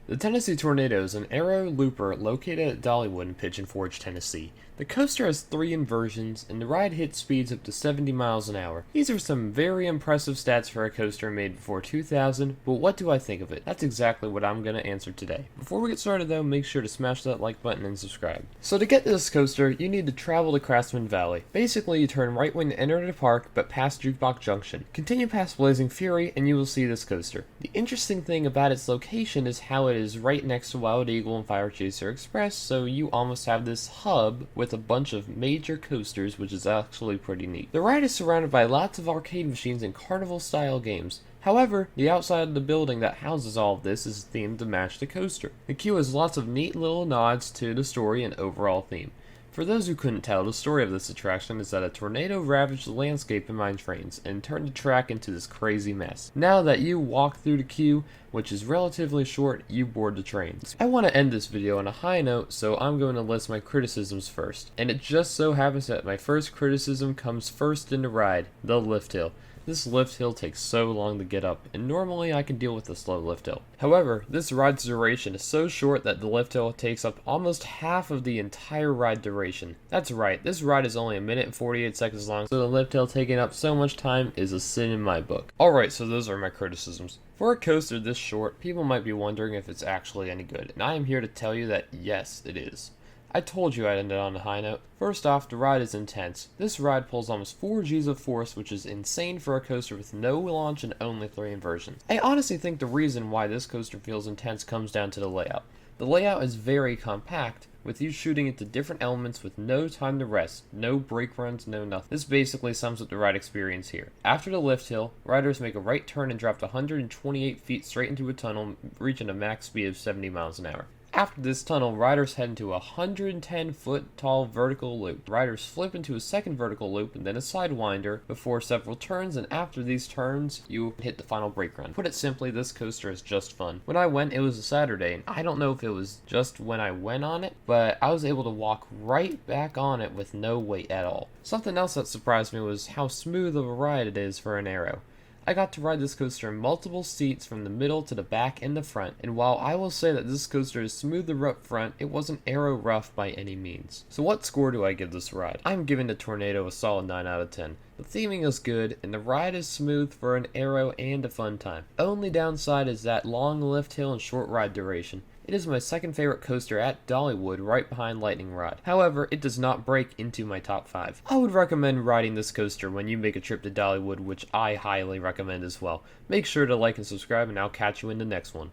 The Tennessee Tornado is an aero looper located at Dollywood in Pigeon Forge, Tennessee. The coaster has 3 inversions, and the ride hits speeds up to 70 miles an hour. These are some very impressive stats for a coaster made before 2000, but what do I think of it? That's exactly what I'm going to answer today. Before we get started though, make sure to smash that like button and subscribe. So to get to this coaster, you need to travel to Craftsman Valley. Basically, you turn right when you enter the park, but past Jukebox Junction. Continue past Blazing Fury, and you will see this coaster. The interesting thing about its location is how it is right next to Wild Eagle and Fire Chaser Express, so you almost have this hub with a bunch of major coasters, which is actually pretty neat. The ride is surrounded by lots of arcade machines and carnival style games. However, the outside of the building that houses all of this is themed to match the coaster. The queue has lots of neat little nods to the story and overall theme. For those who couldn't tell, the story of this attraction is that a tornado ravaged the landscape in mine trains and turned the track into this crazy mess. Now that you walk through the queue, which is relatively short, you board the trains. I want to end this video on a high note, so I'm going to list my criticisms first. And it just so happens that my first criticism comes first in the ride, the lift hill. This lift hill takes so long to get up, and normally I can deal with a slow lift hill. However, this ride's duration is so short that the lift hill takes up almost half of the entire ride duration. That's right, this ride is only 1 minute and 48 seconds long, so the lift hill taking up so much time is a sin in my book. Alright, so those are my criticisms. For a coaster this short, people might be wondering if it's actually any good, and I am here to tell you that yes, it is. I told you I'd end it on a high note. First off, the ride is intense. This ride pulls almost 4 Gs of force, which is insane for a coaster with no launch and only 3 inversions. I honestly think the reason why this coaster feels intense comes down to the layout. The layout is very compact, with you shooting into different elements with no time to rest, no brake runs, no nothing. This basically sums up the ride experience here. After the lift hill, riders make a right turn and drop to 128 feet straight into a tunnel, reaching a max speed of 70 miles an hour. After this tunnel, riders head into a 110-foot tall vertical loop. Riders flip into a second vertical loop and then a sidewinder before several turns, and after these turns, you hit the final brake run. Put it simply, this coaster is just fun. When I went, it was a Saturday, and I don't know if it was just when I went on it, but I was able to walk right back on it with no weight at all. Something else that surprised me was how smooth of a ride it is for an aero. I got to ride this coaster in multiple seats from the middle to the back and the front, and while I will say that this coaster is smoother up front, it wasn't aero rough by any means. So what score do I give this ride? I'm giving the Tornado a solid 9 out of 10. The theming is good, and the ride is smooth for an aero and a fun time. Only downside is that long lift hill and short ride duration. It is my second favorite coaster at Dollywood, right behind Lightning Rod. However, it does not break into my top 5. I would recommend riding this coaster when you make a trip to Dollywood, which I highly recommend as well. Make sure to like and subscribe, and I'll catch you in the next one.